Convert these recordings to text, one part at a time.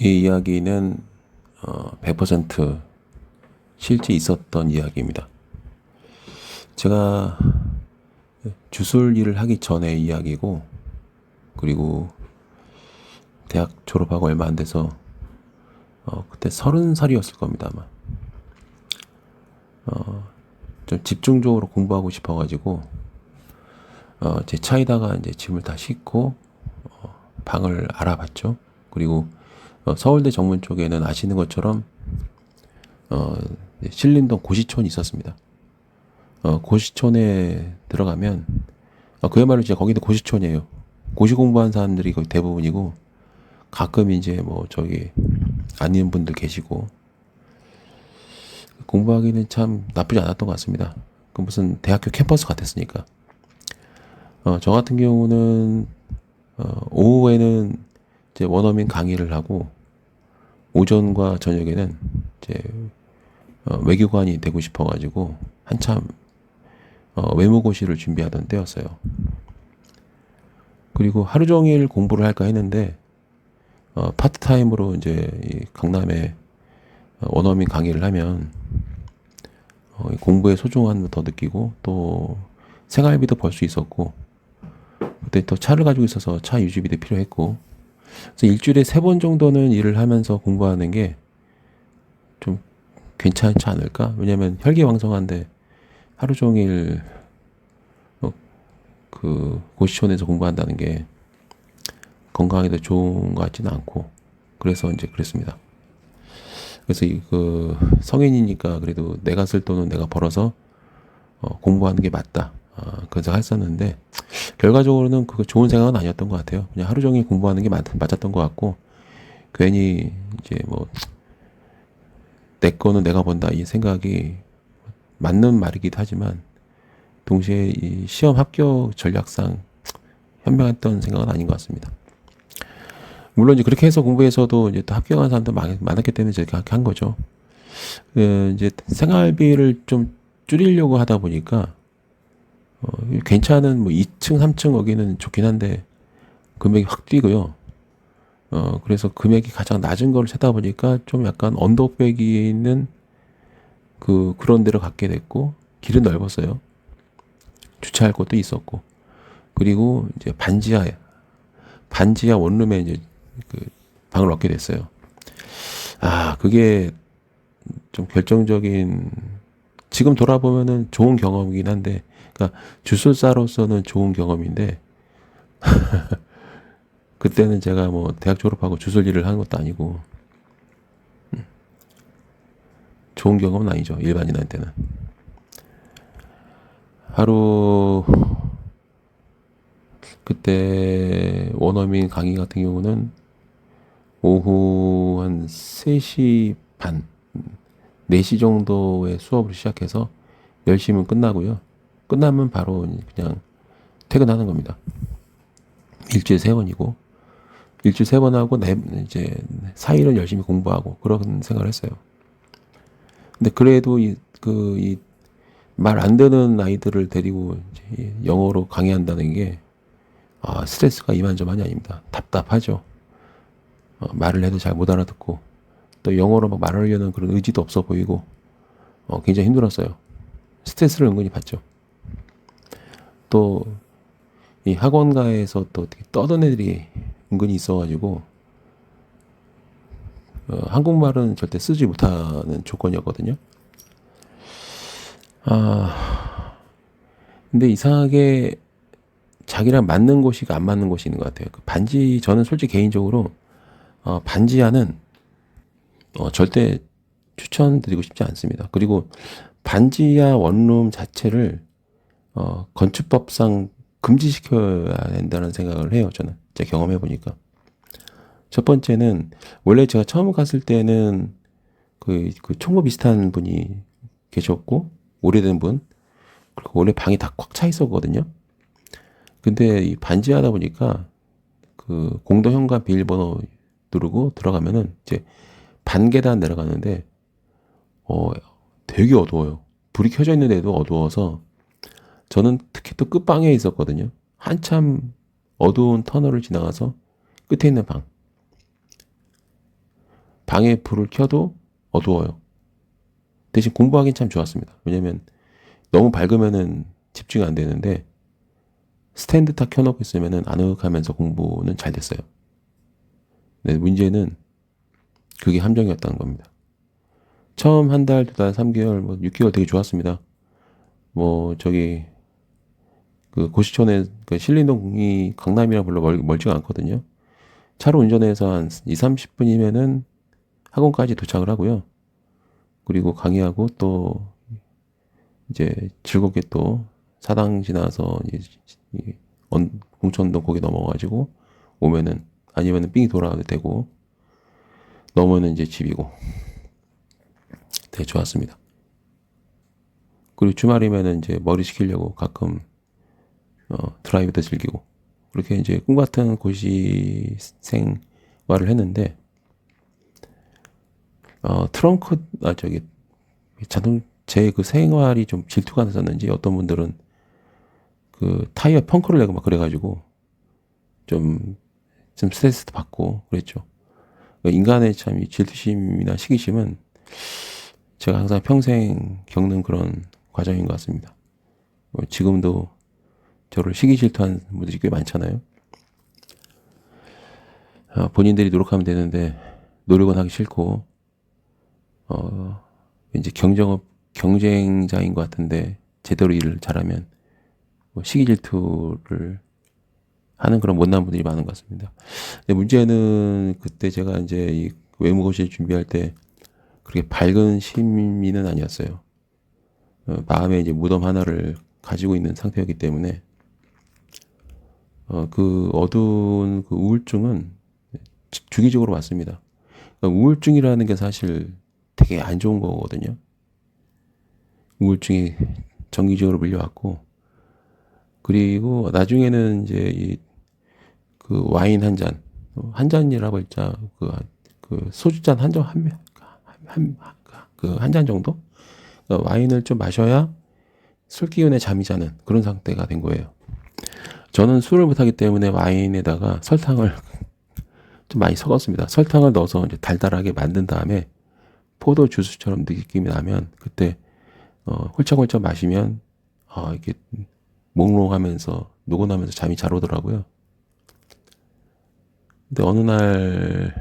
이 이야기는 100% 실제 있었던 이야기입니다. 제가 주술 일을 하기 전의 이야기고, 그리고 대학 졸업하고 얼마 안 돼서 그때 30살이었을 겁니다, 아마. 좀 집중적으로 공부하고 싶어가지고 제 차에다가 이제 짐을 다 싣고 방을 알아봤죠. 그리고 서울대 정문 쪽에는 아시는 것처럼 신림동 고시촌이 있었습니다. 고시촌에 들어가면 그야말로 이제 거기도 고시촌이에요. 고시 공부한 사람들이 거의 대부분이고, 가끔 이제 뭐 저기 아닌 분들 계시고, 공부하기는 참 나쁘지 않았던 것 같습니다. 그 무슨 대학교 캠퍼스 같았으니까. 저 같은 경우는 오후에는 이제 원어민 강의를 하고, 오전과 저녁에는 이제 외교관이 되고 싶어가지고 한참 외무고시를 준비하던 때였어요. 그리고 하루 종일 공부를 할까 했는데 파트타임으로 이제 이 강남에 원어민 강의를 하면 공부의 소중함을 더 느끼고, 또 생활비도 벌 수 있었고, 그때 또 차를 가지고 있어서 차 유지비도 필요했고, 그래서 일주일에 3번 정도는 일을 하면서 공부하는 게 좀 괜찮지 않을까? 왜냐면 혈기왕성한데 하루 종일 그 고시촌에서 공부한다는 게 건강에도 좋은 것 같지는 않고, 그래서 이제 그랬습니다. 그래서 그 성인이니까 그래도 내가 쓸 돈은 내가 벌어서 공부하는 게 맞다. 그래서 했었는데, 결과적으로는 그거 좋은 생각은 아니었던 것 같아요. 그냥 하루 종일 공부하는 게 맞았던 것 같고, 괜히 이제 뭐 내 거는 내가 번다 이 생각이 맞는 말이기도 하지만, 동시에 이 시험 합격 전략상 현명했던 생각은 아닌 것 같습니다. 물론 이제 그렇게 해서 공부해서도 이제 또 합격한 사람도 많았기 때문에 제가 그렇게 한 거죠. 이제 생활비를 좀 줄이려고 하다 보니까 괜찮은 뭐 2층, 3층 거기는 좋긴 한데 금액이 확 뛰고요. 그래서 금액이 가장 낮은 걸 찾다 보니까 좀 약간 언덕배기 있는 그런 데를 갖게 됐고, 길은 넓었어요. 주차할 곳도 있었고, 그리고 이제 반지하 원룸에 이제 그 방을 얻게 됐어요. 그게 좀 결정적인, 지금 돌아보면은 좋은 경험이긴 한데, 그러니까 주술사로서는 좋은 경험인데, 그때는 제가 뭐 대학 졸업하고 주술 일을 하는 것도 아니고 좋은 경험은 아니죠, 일반인한테는. 하루 그때 원어민 강의 같은 경우는 오후 한 3시 반, 4시 정도에 수업을 시작해서 10시면 끝나고요. 끝나면 바로 그냥 퇴근하는 겁니다. 일주일에 3번이고, 일주일에 3번 하고 이제 4일은 열심히 공부하고 그런 생각을 했어요. 근데 그래도 이 말 안 되는 아이들을 데리고 이제 영어로 강의한다는 게 스트레스가 이만저만이 아닙니다. 답답하죠. 말을 해도 잘 못 알아듣고, 또 영어로 막 말하려는 그런 의지도 없어 보이고, 굉장히 힘들었어요. 스트레스를 은근히 받죠. 또 이 학원가에서 또 떠든 애들이 은근히 있어가지고 한국말은 절대 쓰지 못하는 조건이었거든요. 근데 이상하게 자기랑 맞는 곳이 안 맞는 곳이 있는 것 같아요. 저는 솔직히 개인적으로 반지하는 절대 추천드리고 싶지 않습니다. 그리고 반지하 원룸 자체를 건축법상 금지시켜야 된다는 생각을 해요. 저는 제가 경험해 보니까. 첫 번째는, 원래 제가 처음 갔을 때는 그 총무 비슷한 분이 계셨고, 오래된 분, 그리고 원래 방이 다 꽉 차 있었거든요. 근데 이 반지하다 보니까 그 공동 현관 비밀번호 누르고 들어가면은 이제 반 계단 내려가는데 어 되게 어두워요. 불이 켜져 있는데도 어두워서, 저는 특히 또 끝방에 있었거든요. 한참 어두운 터널을 지나가서 끝에 있는 방. 방에 불을 켜도 어두워요. 대신 공부하기는 참 좋았습니다. 왜냐면 너무 밝으면은 집중이 안 되는데 스탠드 딱 켜놓고 있으면은 아늑하면서 공부는 잘 됐어요. 근데 문제는 그게 함정이었다는 겁니다. 처음 한 달, 두 달, 3개월, 뭐 6개월 되게 좋았습니다. 뭐 저기 그 고시촌에 그 신림동이 강남이랑 별로 멀지가 않거든요. 차로 운전해서 한 2, 30분이면은 학원까지 도착을 하고요. 그리고 강의하고 또 이제 즐겁게 또 사당 지나서 공천동 거기 넘어가지고 오면은 아니면은 삥이 돌아가도 되고 넘으면 이제 집이고 되게 좋았습니다. 그리고 주말이면은 이제 머리 식히려고 가끔 드라이브도 즐기고 그렇게 이제 꿈 같은 고시 생활을 했는데 트렁크 저기 자동 제 그 생활이 좀 질투가 났었는지 어떤 분들은 그 타이어 펑크를 내고 막 그래가지고 좀 스트레스도 받고 그랬죠. 그러니까 인간의 참 이 질투심이나 시기심은 제가 항상 평생 겪는 그런 과정인 것 같습니다. 지금도 저를 시기 질투하는 분들이 꽤 많잖아요. 본인들이 노력하면 되는데 노력은 하기 싫고 이제 경쟁자인 것 같은데 제대로 일을 잘하면 뭐 시기 질투를 하는 그런 못난 분들이 많은 것 같습니다. 근데 문제는 그때 제가 이제 이 외무고시 준비할 때 그렇게 밝은 시민은 아니었어요. 마음에 이제 무덤 하나를 가지고 있는 상태였기 때문에 그 어두운 그 우울증은 주기적으로 왔습니다. 그러니까 우울증이라는 게 사실 되게 안 좋은 거거든요. 우울증이 정기적으로 밀려왔고 그리고 나중에는 이제 그 와인 한 잔이라고 했자 그 소주잔 한 잔 정도 와인을 좀 마셔야 술 기운에 잠이 자는 그런 상태가 된 거예요. 저는 술을 못하기 때문에 와인에다가 설탕을 좀 많이 섞었습니다. 설탕을 넣어서 이제 달달하게 만든 다음에 포도 주스처럼 느낌이 나면 그때 홀짝홀짝 마시면 이게 몽롱하면서 노곤하면서 잠이 잘 오더라고요. 근데 어느 날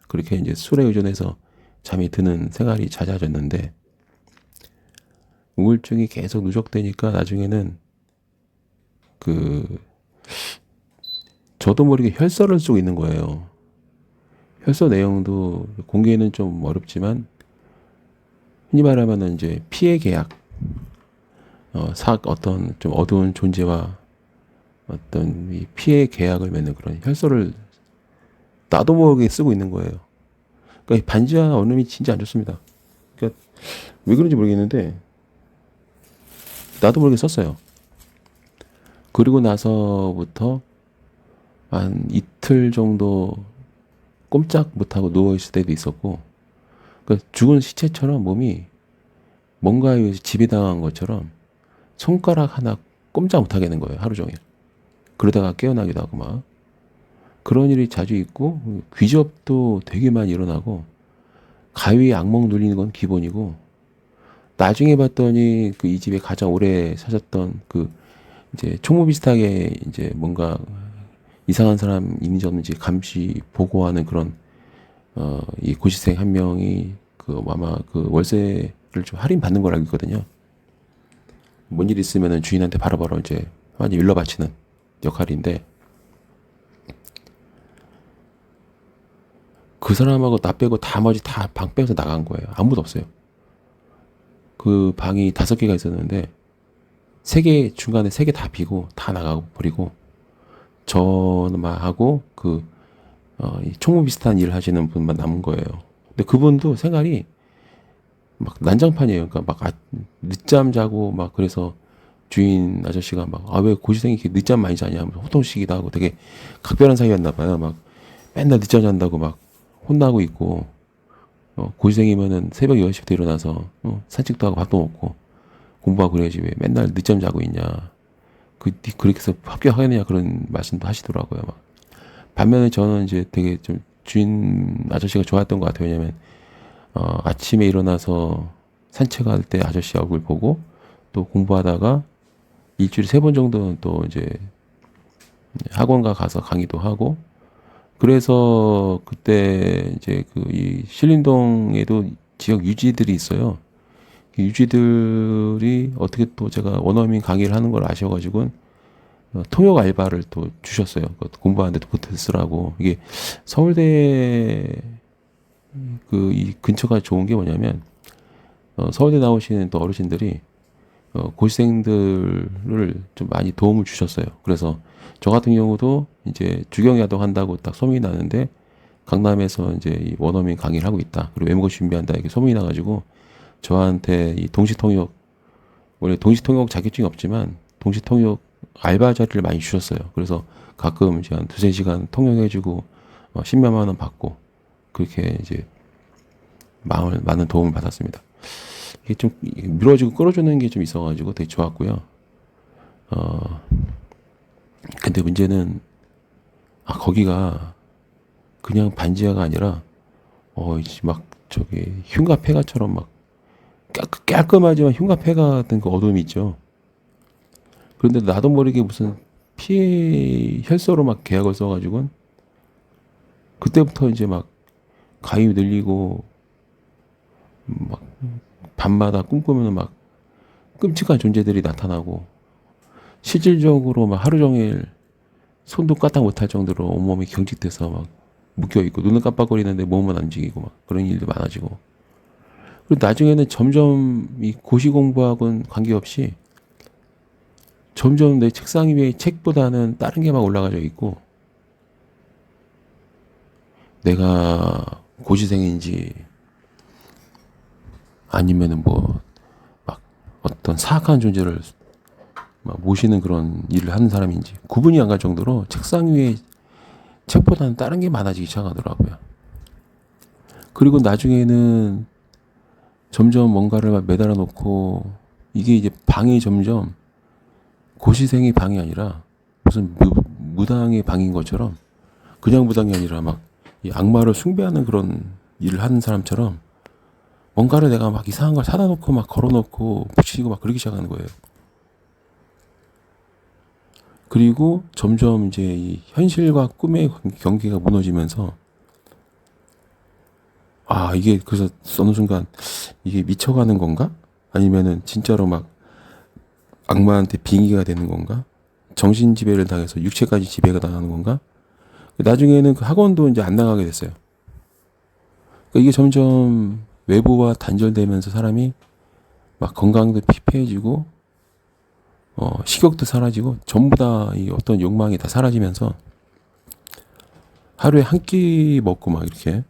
그렇게 이제 술에 의존해서 잠이 드는 생활이 잦아졌는데 우울증이 계속 누적되니까 나중에는 그 저도 모르게 혈서를 쓰고 있는 거예요. 혈서 내용도 공개는 좀 어렵지만 흔히 말하면은 이제 피해 계약, 어떤 좀 어두운 존재와 어떤 이 피해 계약을 맺는 그런 혈서를 나도 모르게 쓰고 있는 거예요. 그러니까 반지하 언음이 진짜 안 좋습니다. 그러니까 왜 그런지 모르겠는데 나도 모르게 썼어요. 그리고 나서부터 한 이틀 정도 꼼짝 못하고 누워있을 때도 있었고, 그러니까 죽은 시체처럼 몸이 뭔가에 의해서 지배당한 것처럼 손가락 하나 꼼짝 못하게 하는 거예요, 하루 종일. 그러다가 깨어나기도 하고 막. 그런 일이 자주 있고, 귀접도 되게 많이 일어나고, 가위에 악몽 눌리는 건 기본이고, 나중에 봤더니 그 이 집에 가장 오래 사셨던 그 이제 총무 비슷하게 이제 뭔가 이상한 사람 있는지 없는지 감시 보고하는 그런 이 고시생 한 명이 그 아마 그 월세를 좀 할인 받는 걸 알고 있거든요. 뭔 일 있으면은 주인한테 바로바로 이제 완전 일러 바치는 역할인데 그 사람하고 나 빼고 나머지 다 방 빼서 나간 거예요. 아무도 없어요. 그 방이 5개가 있었는데 3개 중간에 3개 다 비고 다 나가 버리고 저만 하고 이 총무 비슷한 일을 하시는 분만 남은 거예요. 근데 그분도 생활이 막 난장판이에요. 그러니까 막 늦잠 자고 막 그래서 주인 아저씨가 막 왜 고시생이 이렇게 늦잠 많이 자냐 하면서 호통치기도 하고 되게 각별한 사이였나 봐요. 막 맨날 늦잠 잔다고 막 혼나고 있고 고시생이면은 새벽 6시부터 일어나서 산책도 하고 밥도 먹고 공부하고 그래야지 왜 맨날 늦잠 자고 있냐. 그렇게 해서 합격하겠느냐 그런 말씀도 하시더라고요. 막. 반면에 저는 이제 되게 좀 주인 아저씨가 좋아했던 것 같아요. 왜냐면 아침에 일어나서 산책할 때 아저씨 얼굴 보고 또 공부하다가 일주일에 3번 정도는 또 이제 학원가 가서 강의도 하고 그래서 그때 이제 그 이 신림동에도 지역 유지들이 있어요. 그 유지들이 어떻게 또 제가 원어민 강의를 하는 걸 아셔가지고 통역 알바를 또 주셨어요. 공부하는데도 보태 쓰라고. 이게 서울대 그 이 근처가 좋은 게 뭐냐면 서울대 나오시는 또 어르신들이 고시생들을 좀 많이 도움을 주셨어요. 그래서 저 같은 경우도 이제 주경야동 한다고 딱 소문이 나는데 강남에서 이제 이 원어민 강의를 하고 있다. 그리고 외국어 준비한다 이렇게 소문이 나가지고 저한테 이 동시통역 원래 동시통역 자격증이 없지만 동시통역 알바 자리를 많이 주셨어요. 그래서 가끔 이제 한 2-3시간 통역해주고 10몇만 원 받고 그렇게 이제 많은 도움을 받았습니다. 이게 좀 밀어주고 끌어주는 게 좀 있어가지고 되게 좋았고요. 근데 문제는 거기가 그냥 반지하가 아니라 이제 막 저기 흉가 폐가처럼 막 깔끔하지만 흉가 폐가 같은 그 어둠이 있죠. 그런데 나도 모르게 무슨 피해 혈서로 막 계약을 써가지고 그때부터 이제 막 가입 늘리고 막 밤마다 꿈꾸면 막 끔찍한 존재들이 나타나고 실질적으로 막 하루 종일 손도 까딱 못할 정도로 온몸이 경직돼서 막 묶여있고 눈은 깜빡거리는데 몸은 안 움직이고 막 그런 일도 많아지고 그리고 나중에는 점점 이 고시 공부하고는 관계없이 점점 내 책상 위에 책보다는 다른 게 막 올라가져 있고 내가 고시생인지 아니면은 뭐 막 어떤 사악한 존재를 막 모시는 그런 일을 하는 사람인지 구분이 안 갈 정도로 책상 위에 책보다는 다른 게 많아지기 시작하더라고요. 그리고 나중에는 점점 뭔가를 막 매달아 놓고 이게 이제 방이 점점 고시생의 방이 아니라 무슨 무당의 방인 것처럼 그냥 무당이 아니라 막 이 악마를 숭배하는 그런 일을 하는 사람처럼 뭔가를 내가 막 이상한 걸 사다 놓고 막 걸어 놓고 붙이고 막 그러기 시작하는 거예요. 그리고 점점 이제 이 현실과 꿈의 경계가 무너지면서 이게 그래서 어느 순간 이게 미쳐가는 건가? 아니면은 진짜로 막 악마한테 빙의가 되는 건가? 정신 지배를 당해서 육체까지 지배가 당하는 건가? 나중에는 그 학원도 이제 안 나가게 됐어요. 그러니까 이게 점점 외부와 단절되면서 사람이 막 건강도 피폐해지고 식욕도 사라지고 전부 다 이 어떤 욕망이 다 사라지면서 하루에 한 끼 먹고 막 이렇게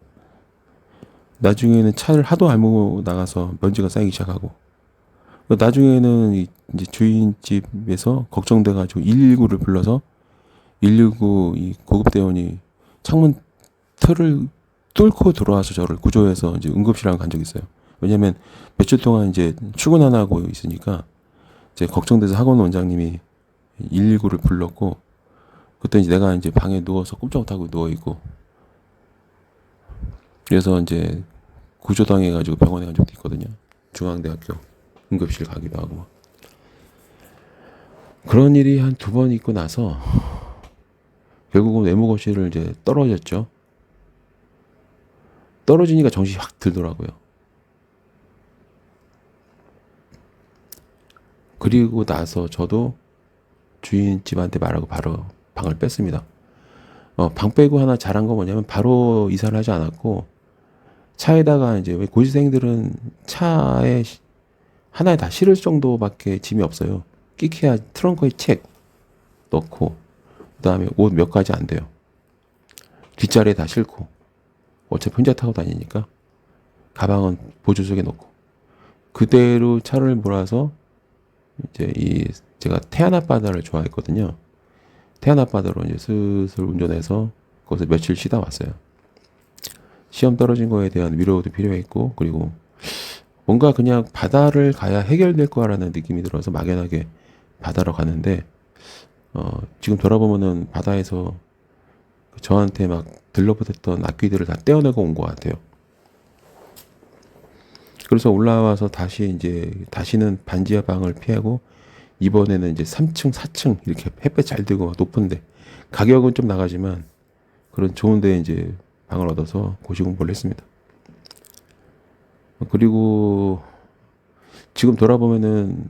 나중에는 차를 하도 안 먹고 나가서 먼지가 쌓이기 시작하고 나중에는 이제 주인집에서 걱정돼가지고 119를 불러서 119 이 고급대원이 창문 틀을 뚫고 들어와서 저를 구조해서 이제 응급실에 간 적이 있어요. 왜냐면 며칠 동안 이제 출근 안 하고 있으니까 이제 걱정돼서 학원 원장님이 119를 불렀고 그때 이제 내가 이제 방에 누워서 꼼짝 못하고 누워 있고 그래서 이제 구조당해가지고 병원에 간 적도 있거든요. 중앙대학교 응급실 가기도 하고 그런 일이 한 2번 있고 나서 결국은 외모고시를 이제 떨어졌죠. 떨어지니까 정신이 확 들더라고요. 그리고 나서 저도 주인집한테 말하고 바로 방을 뺐습니다. 방 빼고 하나 잘한 거 뭐냐면 바로 이사를 하지 않았고 차에다가 이제 왜 고시생들은 차에 하나에 다 실을 정도밖에 짐이 없어요. 끼케야 트렁크에 책 넣고 그다음에 옷 몇 가지 안 돼요. 뒷자리에 다 싣고 어차피 혼자 타고 다니니까 가방은 보조석에 넣고 그대로 차를 몰아서 이제 제가 태안 앞바다를 좋아했거든요. 태안 앞바다로 이제 슬슬 운전해서 거기서 며칠 쉬다 왔어요. 시험 떨어진 거에 대한 위로도 필요했고 그리고 뭔가 그냥 바다를 가야 해결될 거라는 느낌이 들어서 막연하게 바다로 갔는데 지금 돌아보면은 바다에서 저한테 막 들러붙었던 악귀들을 다 떼어내고 온 것 같아요. 그래서 올라와서 다시는 반지하 방을 피하고 이번에는 이제 3층, 4층 이렇게 햇볕 잘 들고 높은데 가격은 좀 나가지만 그런 좋은데 이제 방을 얻어서 고시 공부를 했습니다. 그리고 지금 돌아보면은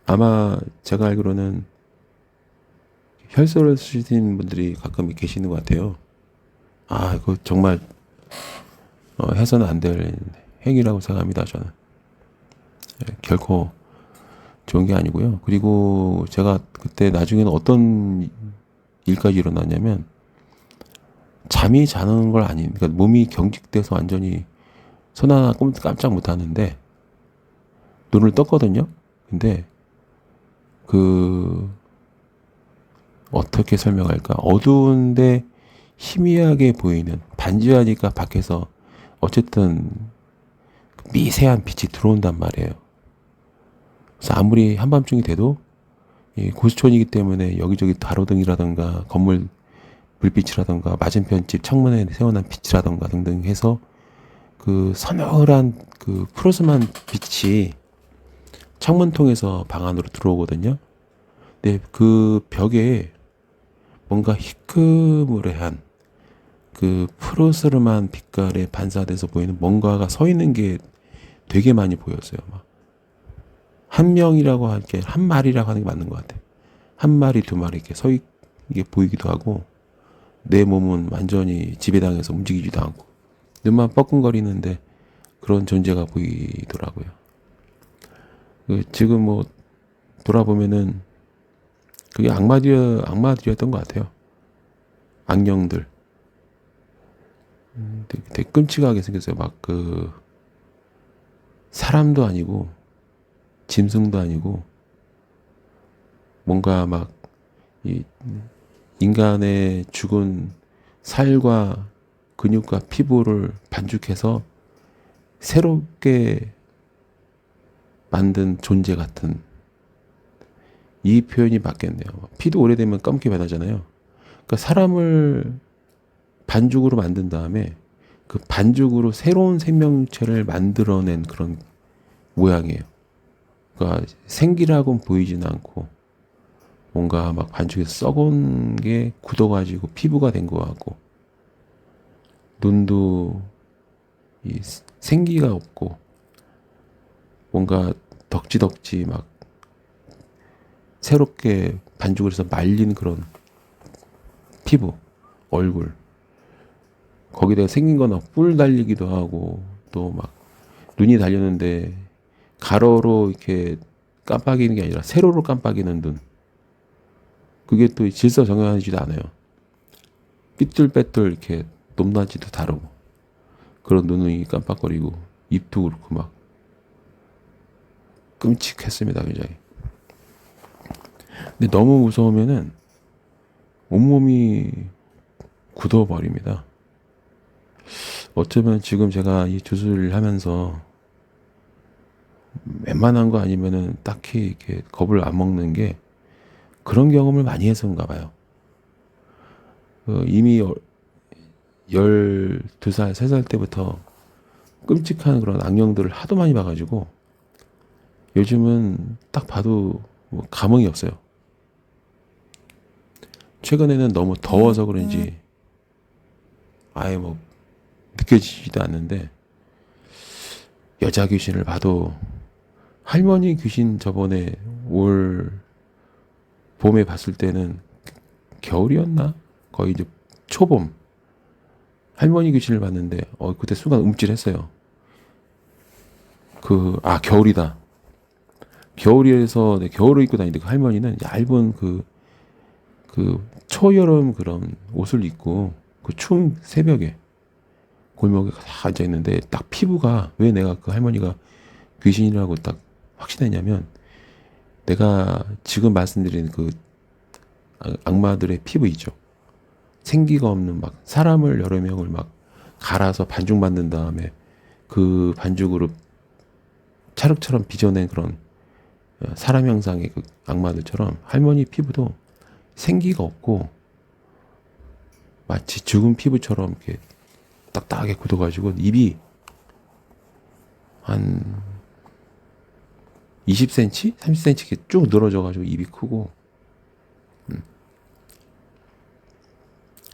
아마 제가 알기로는 혈서를 쓰시는 분들이 가끔 계시는 것 같아요. 아, 이거 정말 해서는 안 될 행위라고 생각합니다. 저는 결코 좋은 게 아니고요. 그리고 제가 그때 나중에는 어떤 일까지 일어났냐면 잠이 자는 걸 그러니까 몸이 경직돼서 완전히 손 하나 깜짝 못 하는데 눈을 떴거든요. 근데 어떻게 설명할까? 어두운데 희미하게 보이는 반지하니까 밖에서 어쨌든 미세한 빛이 들어온단 말이에요. 그래서 아무리 한밤중이 돼도 이 고수촌이기 때문에 여기저기 가로등이라든가 건물 불빛이라든가 맞은편 집 창문에 세워놓은 빛이라든가 등등 해서 그 서늘한 그 푸르스름한 빛이 창문 통해서 방 안으로 들어오거든요. 근데 그 벽에 뭔가 희끄무레한 그 푸르스름한 빛깔에 반사돼서 보이는 뭔가가 서 있는 게 되게 많이 보였어요. 막 한 명이라고 할게 한 마리라고 하는 게 맞는 것 같아. 한 마리 두 마리 이렇게 이게 보이기도 하고 내 몸은 완전히 지배당해서 움직이지도 않고 눈만 뻐끔거리는데 그런 존재가 보이더라고요. 지금 뭐 돌아보면은 그게 악마들이었던 것 같아요. 악령들. 되게 끔찍하게 생겼어요. 막 사람도 아니고 짐승도 아니고 뭔가 막 이 인간의 죽은 살과 근육과 피부를 반죽해서 새롭게 만든 존재 같은 이 표현이 맞겠네요. 피도 오래되면 검게 변하잖아요. 그러니까 사람을 반죽으로 만든 다음에 그 반죽으로 새로운 생명체를 만들어낸 그런 모양이에요. 그러니까 생기라고는 보이진 않고 뭔가 막 반죽에서 썩은 게 굳어가지고 피부가 된 것 같고 눈도 생기가 없고 뭔가 덕지덕지 막 새롭게 반죽을 해서 말린 그런 피부, 얼굴 거기다가 생긴 건 뿔 달리기도 하고 또 막 눈이 달렸는데 가로로 이렇게 깜빡이는 게 아니라 세로로 깜빡이는 눈. 그게 또 질서정연하지도 않아요. 삐뚤빼뚤 이렇게 높낮이도 다르고 그런 눈이 깜빡거리고 입도 그렇고 막 끔찍했습니다. 굉장히. 근데 너무 무서우면은 온몸이 굳어버립니다. 어쩌면 지금 제가 이 주술을 하면서 웬만한 거 아니면은 딱히 이렇게 겁을 안 먹는 게 그런 경험을 많이 해서인가 봐요. 이미 12살, 3살 때부터 끔찍한 그런 악령들을 하도 많이 봐가지고 요즘은 딱 봐도 뭐 감흥이 없어요. 최근에는 너무 더워서 그런지 아예 뭐 느껴지지도 않는데 여자 귀신을 봐도 할머니 귀신 저번에 올 봄에 봤을 때는 겨울이었나? 거의 이제 초봄 할머니 귀신을 봤는데 그때 순간 움찔했어요. 겨울이다. 겨울이어서 겨울을 입고 다니는데 그 할머니는 얇은 초여름 그런 옷을 입고 그 추운 새벽에 골목에 다 앉아 있는데 딱 피부가 왜 내가 그 할머니가 귀신이라고 딱 확신했냐면 내가 지금 말씀드린 그 악마들의 피부 있죠. 생기가 없는 막 사람을 여러 명을 막 갈아서 반죽 만든 다음에 그 반죽으로 찰흙처럼 빚어낸 그런 사람 형상의 그 악마들처럼 할머니 피부도 생기가 없고 마치 죽은 피부처럼 이렇게 딱딱하게 굳어가지고 입이 한 20cm? 30cm 이렇게 쭉 늘어져가지고 입이 크고,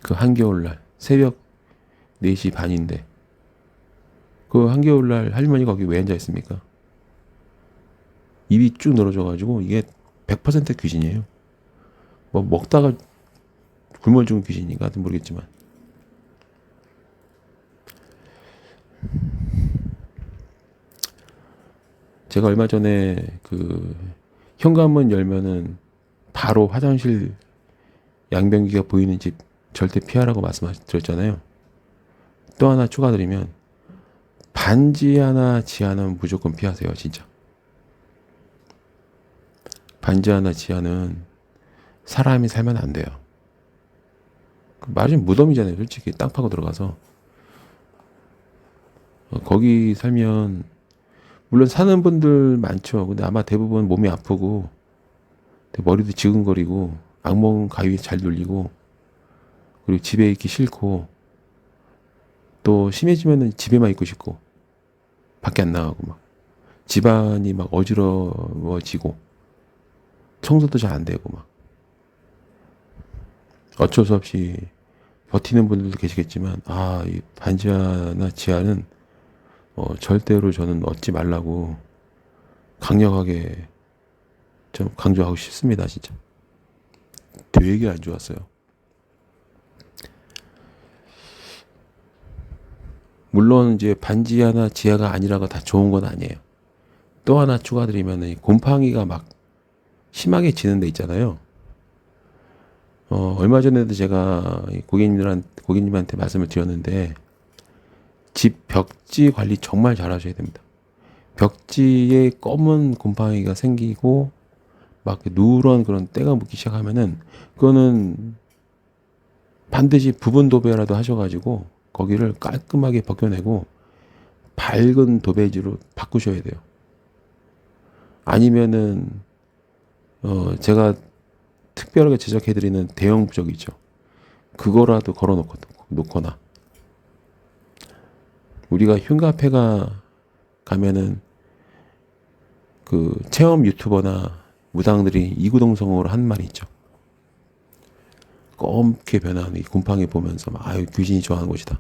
그 한겨울날 새벽 4시 반인데 그 한겨울날 할머니가 거기 왜 앉아 있습니까? 입이 쭉 늘어져가지고 이게 100% 귀신이에요. 뭐 먹다가 굶어 죽은 귀신인가 하여튼 모르겠지만, 제가 얼마 전에 그 현관문 열면은 바로 화장실 양변기가 보이는 집 절대 피하라고 말씀드렸잖아요. 또 하나 추가드리면 반지 하나 지하는 무조건 피하세요. 진짜. 반지 하나 지하는 사람이 살면 안 돼요. 말하자면 무덤이잖아요. 솔직히 땅 파고 들어가서 거기 살면 물론 사는 분들 많죠. 근데 아마 대부분 몸이 아프고 머리도 지근거리고 악몽 가위 잘 눌리고 그리고 집에 있기 싫고 또 심해지면은 집에만 있고 싶고 밖에 안 나가고 막 집안이 막 어지러워지고 청소도 잘 안 되고 막 어쩔 수 없이 버티는 분들도 계시겠지만 이 반지하나 지하는 절대로 저는 얻지 말라고 강력하게 좀 강조하고 싶습니다. 진짜 되게 안 좋았어요. 물론 이제 반지 하나 지하가 아니라고 다 좋은 건 아니에요. 또 하나 추가드리면 곰팡이가 막 심하게 지는 데 있잖아요. 얼마 전에도 제가 고객님한테 말씀을 드렸는데 집 벽지 관리 정말 잘 하셔야 됩니다. 벽지에 검은 곰팡이가 생기고 막 누런 그런 때가 묻기 시작하면은 그거는 반드시 부분 도배라도 하셔가지고 거기를 깔끔하게 벗겨내고 밝은 도배지로 바꾸셔야 돼요. 아니면은 제가 특별하게 제작해드리는 대형 부적이 있죠. 그거라도 놓거나 우리가 흉가패가 가면은 그 체험 유튜버나 무당들이 이구동성으로 한 말이 있죠. 검게 변한 이 곰팡이 보면서 귀신이 좋아하는 곳이다.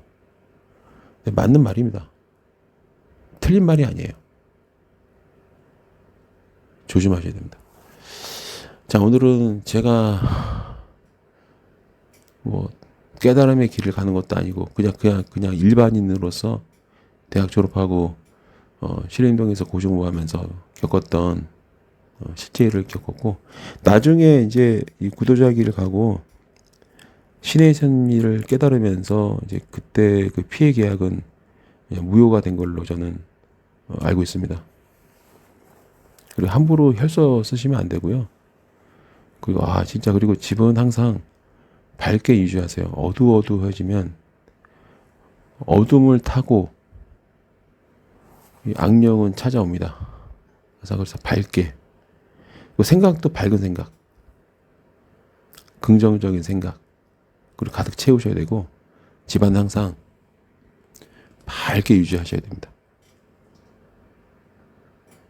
맞는 말입니다. 틀린 말이 아니에요. 조심하셔야 됩니다. 자, 오늘은 제가 뭐 깨달음의 길을 가는 것도 아니고 그냥 일반인으로서 대학 졸업하고 신림동에서 고중부하면서 겪었던 실제 일을 겪었고, 나중에 이제 이 구도자 길을 가고 신의 선미를 깨달으면서 이제 그때 그 피해 계약은 그냥 무효가 된 걸로 저는 알고 있습니다. 그리고 함부로 혈서 쓰시면 안 되고요. 그리고 진짜 그리고 집은 항상 밝게 유지하세요. 어두워지면 어둠을 타고 이 악령은 찾아옵니다. 그래서 밝게, 그리고 생각도 밝은 생각, 긍정적인 생각, 그리고 가득 채우셔야 되고 집안 항상 밝게 유지하셔야 됩니다.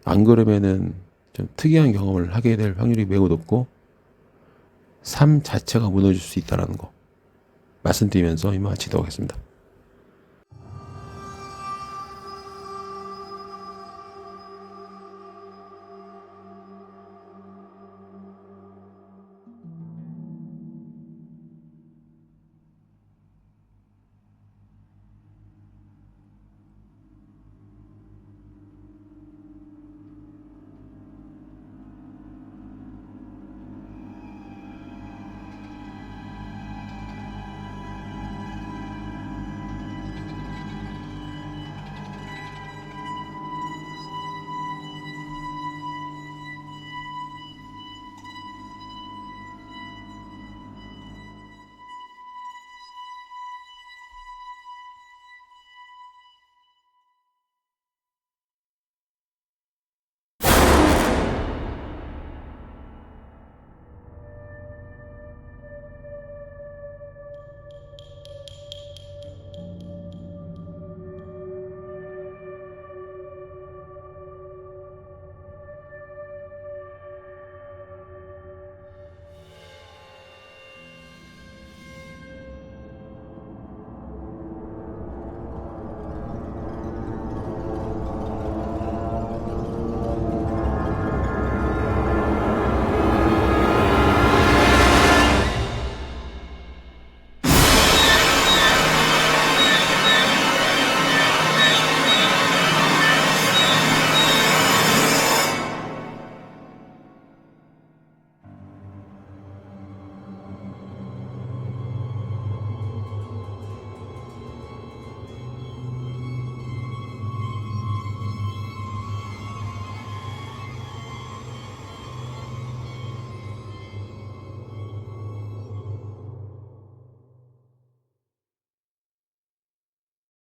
안 그러면은 좀 특이한 경험을 하게 될 확률이 매우 높고 삶 자체가 무너질 수 있다는 거 말씀드리면서 이만 마치도록 하겠습니다.